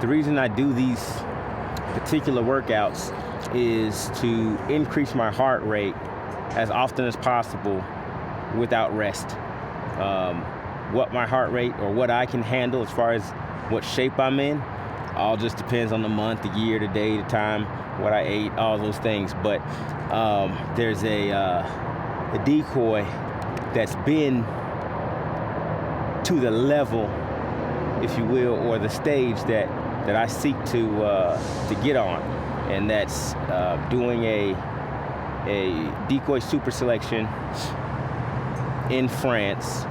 The reason I do these particular workouts is to increase my heart rate as often as possible without rest. What my heart rate or what I can handle as far as what shape I'm in, all just depends on the month, the year, the day, the time, what I ate, all those things. But there's a decoy that's been to the level, if you will, or the stage that I seek to get on, and that's doing a decoy super selection in France,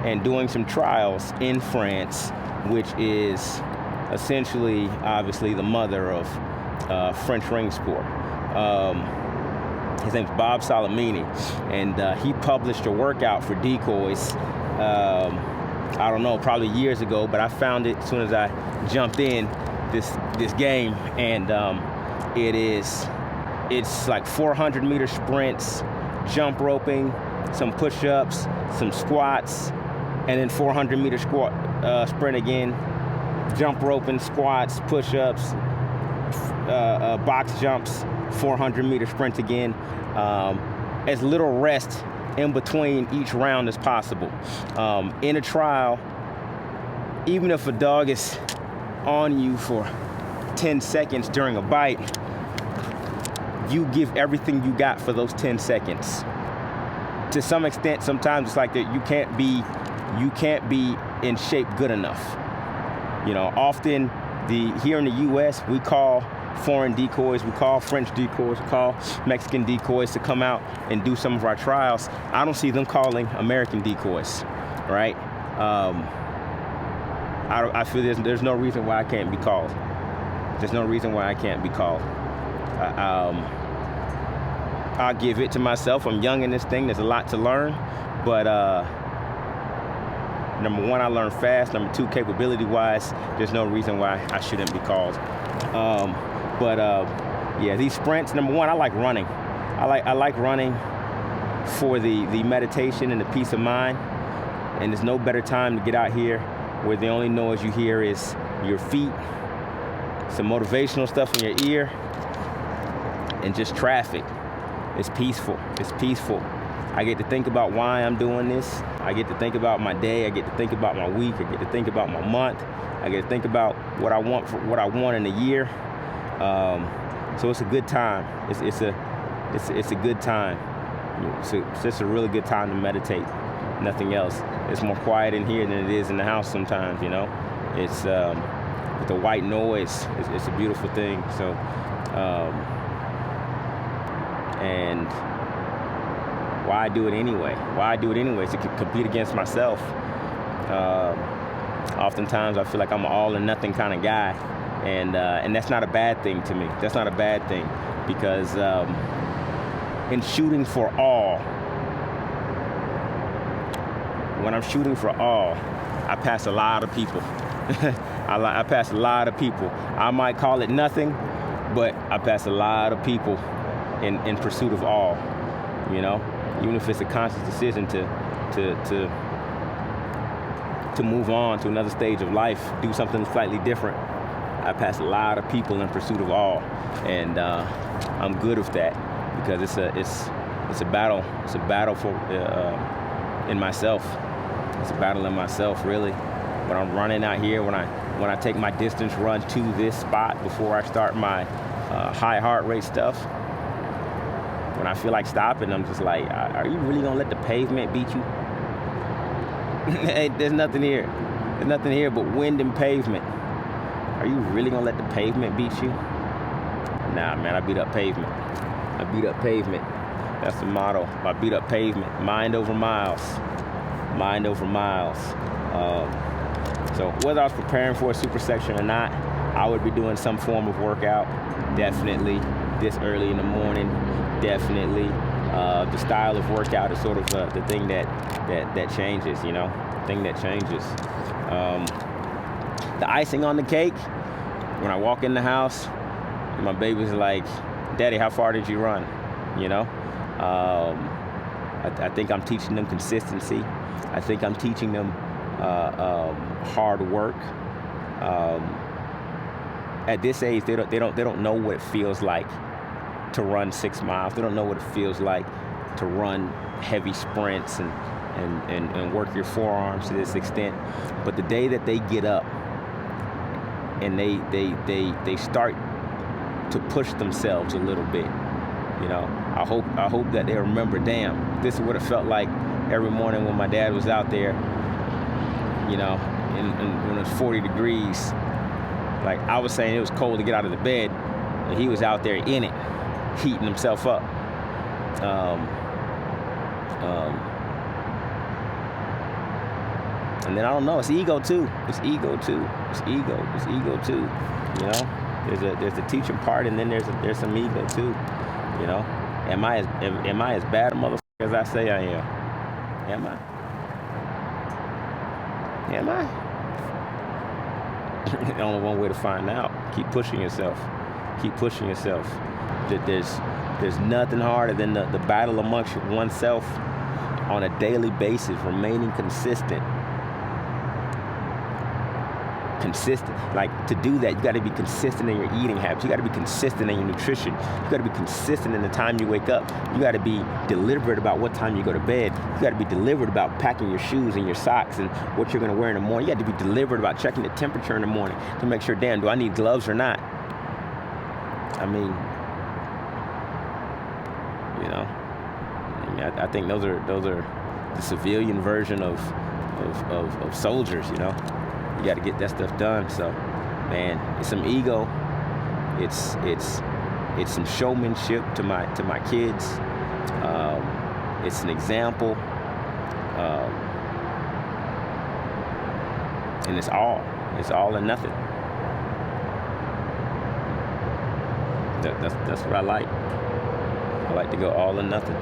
and doing some trials in France, which is essentially, obviously, the mother of French ring sport. His name's Bob Salamini, and he published a workout for decoys. I don't know, probably years ago, but I found it as soon as I jumped in this game, and it's like 400-meter sprints, jump roping, some push-ups, some squats, and then 400-meter sprint again, jump roping, squats, push-ups, box jumps, 400-meter sprint again, as little rest in between each round as possible. In a trial, even if a dog is on you for 10 seconds during a bite, you give everything you got for those 10 seconds. To some extent, sometimes it's like that you can't be in shape good enough. You know, often here in the U.S., we call foreign decoys, we call French decoys, we call Mexican decoys to come out and do some of our trials. I don't see them calling American decoys, right? I feel there's no reason why I can't be called. There's no reason why I can't be called. I'll give it to myself. I'm young in this thing. There's a lot to learn, but number one, I learn fast. Number two, capability-wise, there's no reason why I shouldn't be called. Yeah, these sprints, number one, I like running. I like running for the meditation and the peace of mind. And there's no better time to get out here where the only noise you hear is your feet, some motivational stuff in your ear, and just traffic. It's peaceful. It's peaceful. I get to think about why I'm doing this. I get to think about my day. I get to think about my week. I get to think about my month. I get to think about what I want in a year. So it's a good time. It's a good time. It's just a really good time to meditate. Nothing else. It's more quiet in here than it is in the house sometimes. You know, it's with the white noise. It's a beautiful thing. So, and why I do it anyway? Why I do it anyway is to compete against myself. Oftentimes I feel like I'm an all or nothing kind of guy, and that's not a bad thing to me. That's not a bad thing, because in shooting for all, when I'm shooting for all, I pass a lot of people. I pass a lot of people. I might call it nothing, but I pass a lot of people in pursuit of all. You know, even if it's a conscious decision to move on to another stage of life, do something slightly different, I pass a lot of people in pursuit of all, and I'm good with that, because it's a battle. It's a battle for in myself. It's a battle in myself, really. When I'm running out here, when I take my distance run to this spot before I start my high heart rate stuff, When I feel like stopping, I'm just like, are you really gonna let the pavement beat you? Hey, there's nothing here. There's nothing here but wind and pavement. Are you really gonna let the pavement beat you? Nah, man, I beat up pavement. I beat up pavement. That's the motto. I beat up pavement. Mind over miles. Mind over miles. So whether I was preparing for a super section or not, I would be doing some form of workout. Definitely. This early in the morning. Definitely. The style of workout is sort of the thing that changes, you know, the thing that changes. The icing on the cake, when I walk in the house, my baby's like, Daddy, how far did you run? You know, I think I'm teaching them consistency. I think I'm teaching them hard work. At this age, they don't know what it feels like to run 6 miles. They don't know what it feels like to run heavy sprints and work your forearms to this extent. But the day that they get up and they start to push themselves a little bit, you know, I hope that they remember, damn, this is what it felt like every morning when my dad was out there, you know, and when it was 40 degrees. Like I was saying, it was cold to get out of the bed, and he was out there in it, heating himself up. And then I don't know, it's ego too. It's ego too. It's ego too. You know, there's the teaching part, and then there's some ego too. You know, am I as bad a motherfucker as I say I am? Am I? Am I? Only one way to find out. Keep pushing yourself. Keep pushing yourself. There's nothing harder than the battle amongst oneself on a daily basis, remaining consistent. Like, to do that, you got to be consistent in your eating habits. You got to be consistent in your nutrition. You got to be consistent in the time you wake up. You got to be deliberate about what time you go to bed. You got to be deliberate about packing your shoes and your socks and what you're going to wear in the morning. You got to be deliberate about checking the temperature in the morning to make sure, damn, do I need gloves or not? I mean, you know, I think those are the civilian version of soldiers, you know. You got to get that stuff done. So, man, it's some ego. It's some showmanship to my kids. It's an example, and it's all or nothing. That's what I like. I like to go all or nothing.